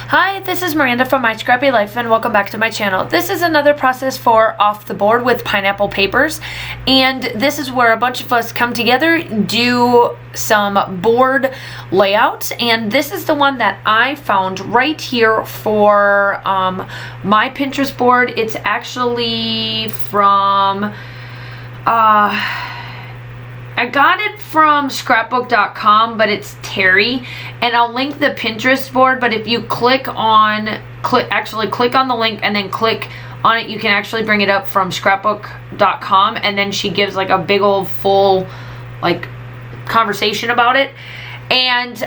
Hi, this is Miranda from My Scrappy Life and welcome back to my channel. This is another process for off the board with pineapple papers, and this is where a bunch of us come together, do some board layouts, and this is the one that I found right here for my Pinterest board. It's actually from I got it from scrapbook.com, but it's Terry, and I'll link the Pinterest board. But if you click on the link and then click on it, you can actually bring it up from scrapbook.com, and then she gives like a big old full like conversation about it. And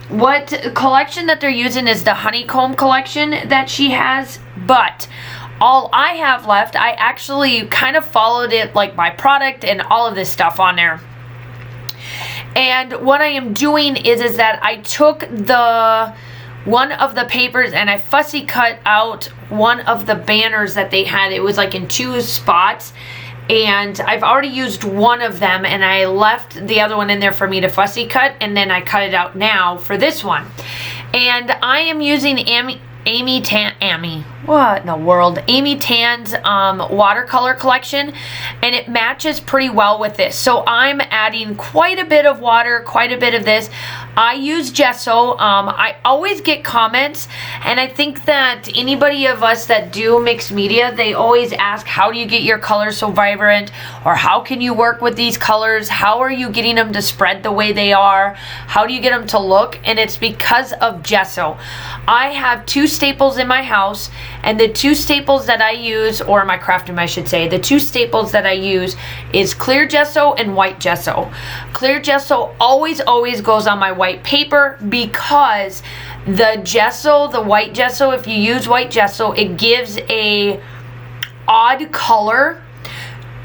what collection that they're using is the honeycomb collection that she has, but all I have left, I actually kind of followed it like by product and all of this stuff on there. And what I am doing is that I took one of the papers and I fussy cut out one of the banners that they had. It was like in two spots, and I've already used one of them and I left the other one in there for me to fussy cut, and then I cut it out now for this one. And I am using Amy Tan's watercolor collection, and it matches pretty well with this. So I'm adding quite a bit of water, quite a bit of this. I use gesso. I always get comments, and I think that anybody of us that do mixed media, they always ask, how do you get your colors so vibrant, or how can you work with these colors? How are you getting them to spread the way they are? How do you get them to look? And it's because of gesso. I have two staples in my house, and the two staples that I use, or my craft room I should say, the two staples that I use is clear gesso and white gesso. Clear gesso always goes on my white paper, because the gesso, the white gesso, if you use white gesso, it gives a odd color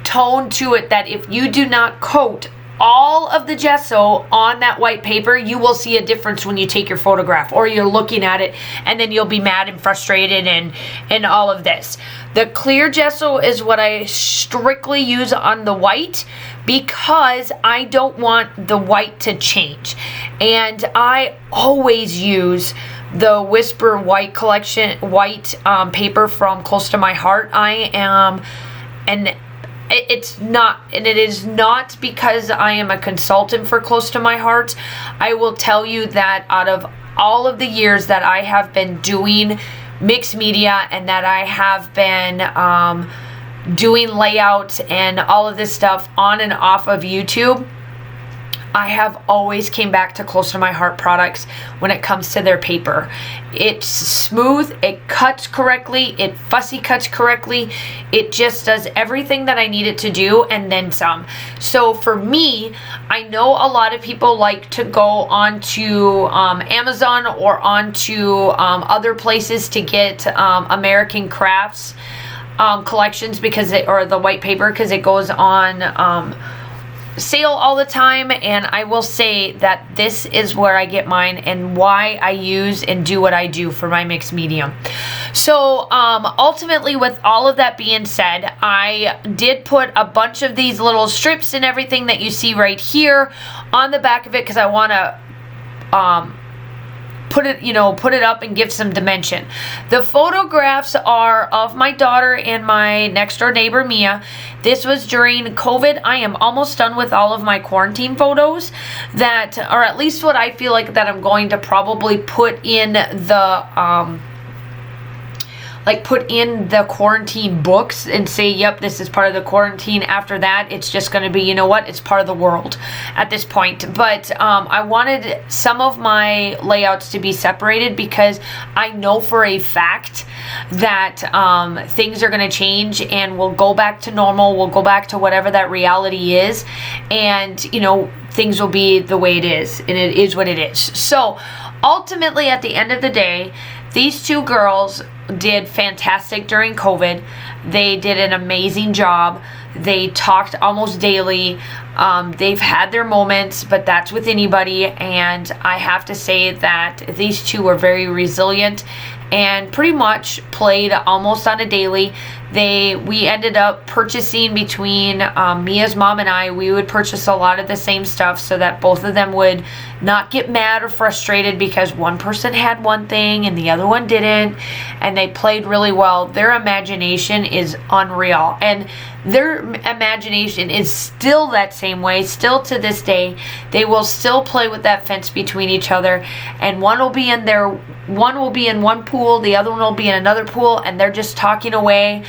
tone to it that if you do not coat all of the gesso on that white paper, you will see a difference when you take your photograph, or you're looking at it and then you'll be mad and frustrated and all of this. The clear gesso is what I strictly use on the white, because I don't want the white to change. And I always use the Whisper white collection, white paper from Close to My Heart. It is not because I am a consultant for Close to My Heart. I will tell you that out of all of the years that I have been doing mixed media, and that I have been doing layouts and all of this stuff on and off of YouTube, I have always came back to Close to My Heart products when it comes to their paper. It's smooth, it cuts correctly, it fussy cuts correctly, it just does everything that I need it to do and then some. So for me, I know a lot of people like to go onto Amazon or onto other places to get American Crafts collections, or the white paper, because it goes on sale all the time. And I will say that this is where I get mine and why I use and do what I do for my mixed medium. So ultimately, with all of that being said, I did put a bunch of these little strips and everything that you see right here on the back of it, because I want to put it up and give some dimension. The photographs are of my daughter and my next door neighbor Mia. This was during COVID. I am almost done with all of my quarantine photos, that, or at least what I feel like that I'm going to probably put in the put in the quarantine books and say, yep, this is part of the quarantine. After that, it's just going to be, you know what, it's part of the world at this point. But I wanted some of my layouts to be separated, because I know for a fact that things are going to change and we'll go back to normal. We'll go back to whatever that reality is, and things will be the way it is, and it is what it is. So ultimately, at the end of the day, these two girls did fantastic during COVID. They did an amazing job. They talked almost daily. They've had their moments, but that's with anybody, and I have to say that these two are very resilient and pretty much played almost on a daily. We ended up purchasing between Mia's mom and I, we would purchase a lot of the same stuff so that both of them would not get mad or frustrated because one person had one thing and the other one didn't, and they played really well. Their imagination is unreal, and their imagination is still that same way, still to this day. They will still play with that fence between each other, and one will be in one pool, the other one will be in another pool, and they're just talking away.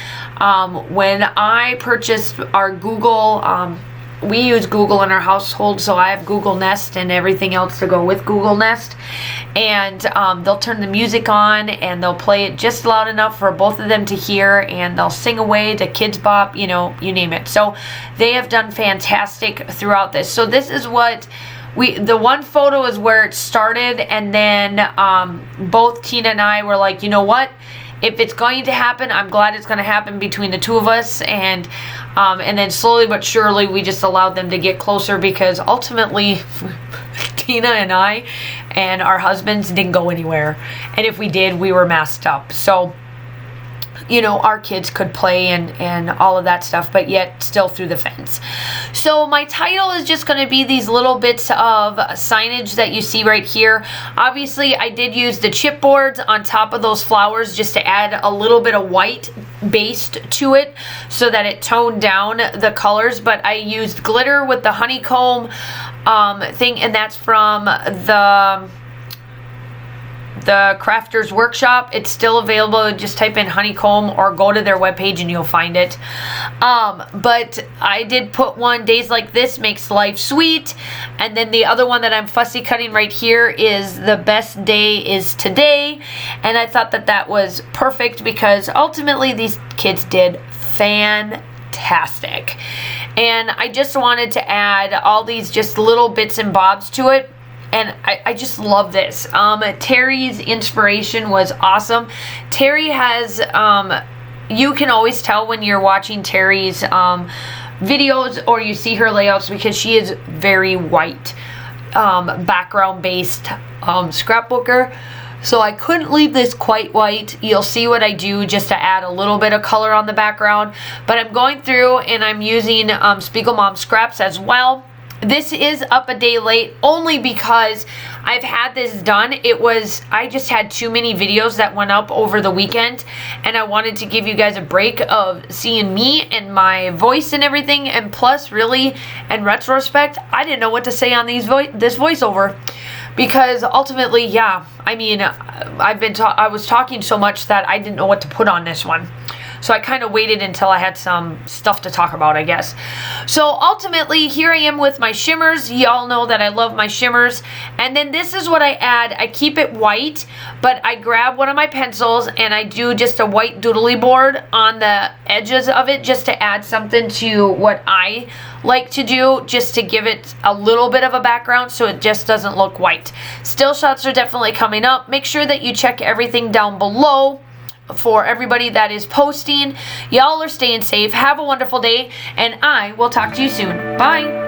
When I purchased our Google, we use Google in our household, so I have Google Nest and everything else to go with Google Nest, and they'll turn the music on and they'll play it just loud enough for both of them to hear, and they'll sing away to Kids Bop, you name it. So they have done fantastic throughout this. So this is what the one photo is where it started, and then both Tina and I were like, you know what? If it's going to happen, I'm glad it's going to happen between the two of us, and then slowly but surely we just allowed them to get closer, because ultimately Tina and I and our husbands didn't go anywhere, and if we did, we were masked up. So our kids could play and all of that stuff, but yet still through the fence. So my title is just going to be these little bits of signage that you see right here. Obviously, I did use the chipboards on top of those flowers just to add a little bit of white base to it so that it toned down the colors, but I used glitter with the honeycomb thing, and that's from the Crafters Workshop. It's still available. Just type in honeycomb or go to their webpage and you'll find it. But I did put one, Days Like This Makes Life Sweet. And then the other one that I'm fussy cutting right here is The Best Day Is Today. And I thought that was perfect because ultimately these kids did fantastic. And I just wanted to add all these just little bits and bobs to it. And I just love this. Terry's inspiration was awesome. Terry has, you can always tell when you're watching Terry's videos or you see her layouts, because she is very white, background-based scrapbooker. So I couldn't leave this quite white. You'll see what I do just to add a little bit of color on the background. But I'm going through and I'm using Spiegel Mom scraps as well. This is up a day late only because I've had this done. I just had too many videos that went up over the weekend, and I wanted to give you guys a break of seeing me and my voice and everything. And plus, really, in retrospect, I didn't know what to say on this voiceover, because ultimately, yeah, I mean, I was talking so much that I didn't know what to put on this one. So I kind of waited until I had some stuff to talk about, I guess. So ultimately, here I am with my shimmers. Y'all know that I love my shimmers. And then this is what I add. I keep it white, but I grab one of my pencils and I do just a white doodly board on the edges of it just to add something to what I like to do, just to give it a little bit of a background so it just doesn't look white. Still shots are definitely coming up. Make sure that you check everything down below for everybody that is posting. Y'all are staying safe. Have a wonderful day, and I will talk to you soon. Bye.